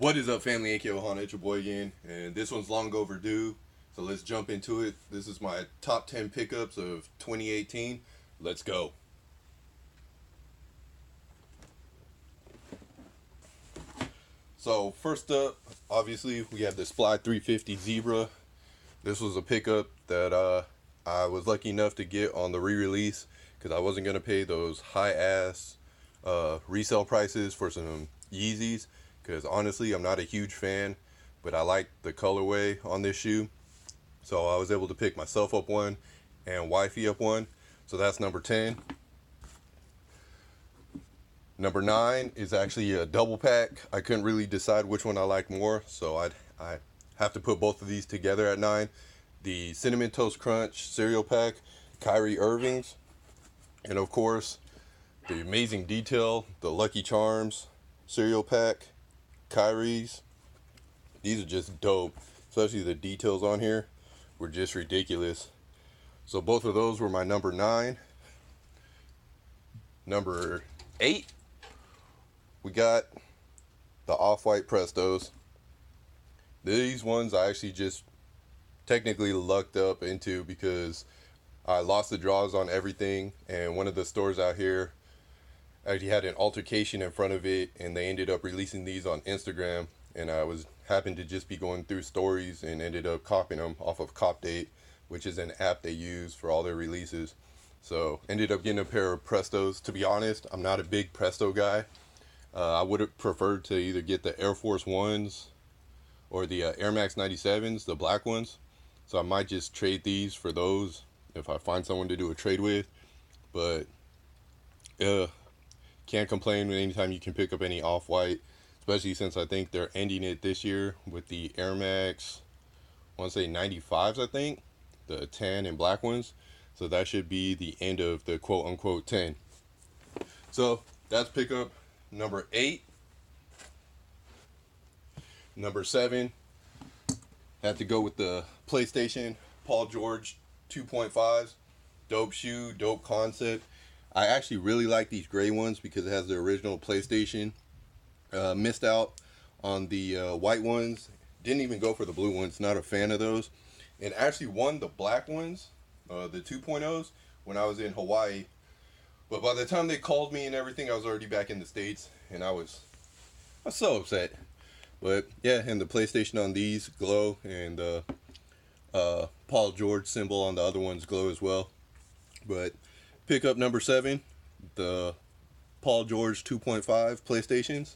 What is up, family? AKO Hana, it's your boy again, and this one's long overdue, so let's jump into it. This is my top 10 pickups of 2018. Let's go. So first up, obviously, we have this Fly 350 Zebra. This was a pickup that I was lucky enough to get on the re-release because I wasn't going to pay those high-ass resale prices for some Yeezys. Because honestly, I'm not a huge fan, but I like the colorway on this shoe. So I was able to pick myself up one and wifey up one. So that's number 10. Number 9 is actually a double pack. I couldn't really decide which one I liked more, so I have to put both of these together at 9. The Cinnamon Toast Crunch cereal pack, Kyrie Irving's, and of course, the amazing detail, the Lucky Charms cereal pack, Kyrie's. These are just dope, especially the details on here were just ridiculous. So both of those were my number 9. Number 8, we got the OffWhite Prestos. These ones I actually just technically lucked up into because I lost the draws on everything, and one of the stores out here actually had an altercation in front of it, and they ended up releasing these on Instagram, and I happened to just be going through stories and ended up copying them off of CopDate, which is an app they use for all their releases. So ended up getting a pair of Prestos. To be honest, I'm not a big Presto guy. I would have preferred to either get the Air Force Ones or the Air Max 97s, the black ones. So I might just trade these for those if I find someone to do a trade with. But can't complain anytime you can pick up any Off-White, especially since I think they're ending it this year with the Air Max, I want to say 95s, I think, the tan and black ones. So that should be the end of the quote-unquote 10. So that's pickup number 8. Number 7, had to go with the PlayStation Paul George 2.5s. Dope shoe, dope concept. I actually really like these gray ones because it has the original PlayStation. Missed out on the white ones. Didn't even go for the blue ones. Not a fan of those. And actually won the black ones, the 2.0s, when I was in Hawaii. But by the time they called me and everything, I was already back in the States, and I was so upset. But yeah, and the PlayStation on these glow, and the Paul George symbol on the other ones glow as well. But pickup number 7, the Paul George 2.5 PlayStations.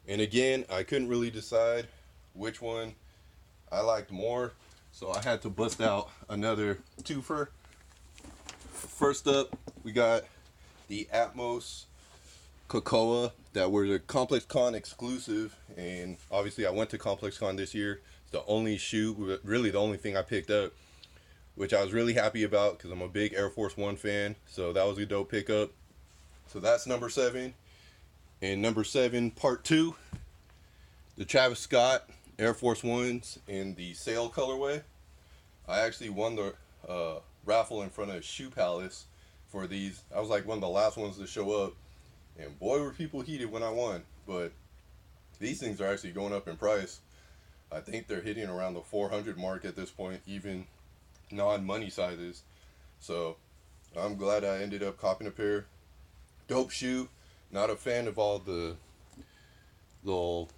And again, I couldn't really decide which one I liked more, so I had to bust out another twofer. First up, we got the Atmos Cocoa that were the Complex Con exclusive, and obviously I went to Complex Con this year. It's the only shoe, really the only thing I picked up, which I was really happy about because I'm a big Air Force One fan. So that was a dope pickup. So that's number 7. And number 7, part 2, the Chavez Scott Air Force Ones in the sail colorway. I actually won the raffle in front of Shoe Palace for these. I was like one of the last ones to show up, and boy were people heated when I won. But these things are actually going up in price. I think they're hitting around the 400 mark at this point, even non-money sizes. So I'm glad I ended up copping a pair. Dope shoe. Not a fan of all the little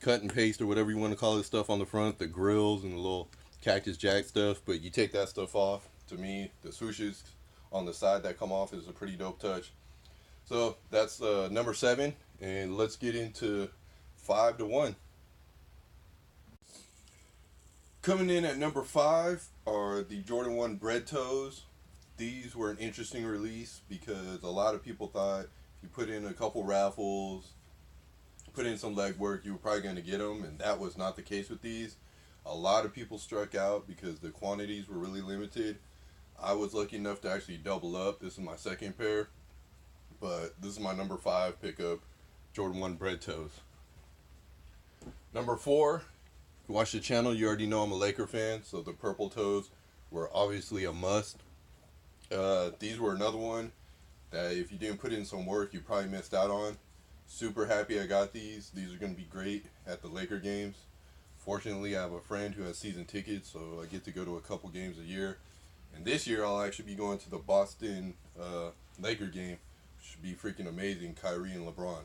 cut and paste or whatever you want to call it stuff on the front, the grills and the little Cactus Jack stuff, but you take that stuff off. To me, the swooshes on the side that come off is a pretty dope touch. So that's number 7, and let's get into 5 to 1. Coming in at number 5 are the Jordan 1 Bread Toes. These were an interesting release because a lot of people thought if you put in a couple raffles, put in some legwork, you were probably going to get them, and that was not the case with these. A lot of people struck out because the quantities were really limited. I was lucky enough to actually double up. This is my second pair, but this is my number 5 pickup, Jordan 1 Bread Toes. Number 4, if you watch the channel, you already know I'm a Laker fan, so the purple toes were obviously a must. These were another one that if you didn't put in some work, you probably missed out on. Super happy I got these. These are going to be great at the Laker games. Fortunately, I have a friend who has season tickets, so I get to go to a couple games a year. And this year, I'll actually be going to the Boston Laker game. Should be freaking amazing, Kyrie and LeBron.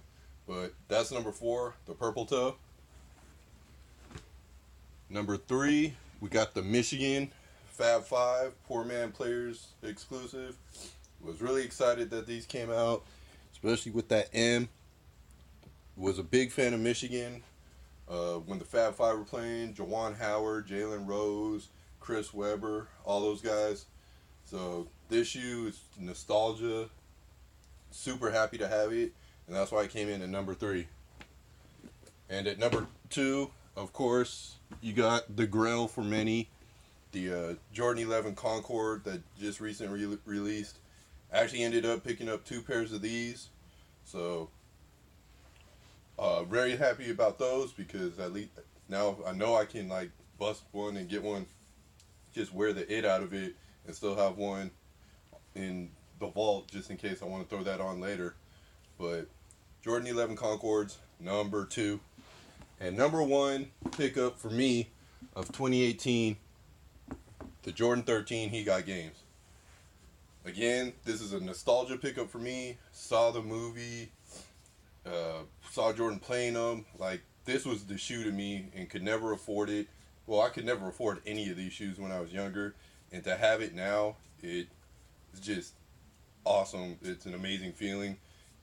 But that's number 4, the purple toe. Number 3, we got the Michigan Fab 5 Poor Man Players exclusive. Was really excited that these came out, especially with that M. Was a big fan of Michigan when the Fab 5 were playing. Jawan Howard, Jalen Rose, Chris Webber, all those guys. So this shoe is nostalgia. Super happy to have it, and that's why I came in at number 3. And at number 2, of course, you got the Grail for many, the Jordan 11 Concord that just recently released. I actually ended up picking up 2 pairs of these, so very happy about those because at least now I know I can like bust one and get one, just wear the it out of it and still have one in the vault just in case I want to throw that on later. But Jordan 11 Concords, number 2. And number 1 pickup for me of 2018, the Jordan 13 He Got Games. Again, this is a nostalgia pickup for me. Saw the movie, saw Jordan playing them. Like, this was the shoe to me and could never afford it. Well, I could never afford any of these shoes when I was younger. And to have it now, it's just awesome. It's an amazing feeling.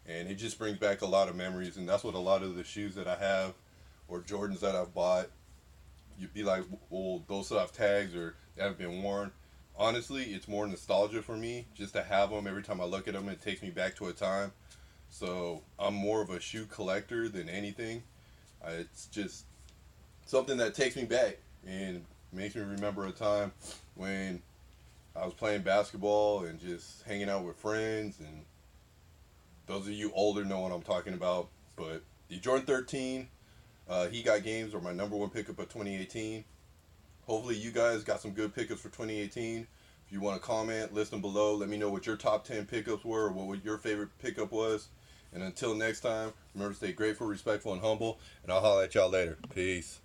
And it just brings back a lot of memories. And that's what a lot of the shoes that I have or Jordans that I've bought, you'd be like, well, those still have tags or they haven't been worn. Honestly, it's more nostalgia for me just to have them. Every time I look at them, it takes me back to a time. So I'm more of a shoe collector than anything. It's just something that takes me back and makes me remember a time when I was playing basketball and just hanging out with friends. And those of you older know what I'm talking about. But the Jordan 13 He Got Games are my number 1 pickup of 2018. Hopefully you guys got some good pickups for 2018. If you want to comment, list them below. Let me know what your top 10 pickups were or what your favorite pickup was. And until next time, remember to stay grateful, respectful, and humble. And I'll holler at y'all later. Peace.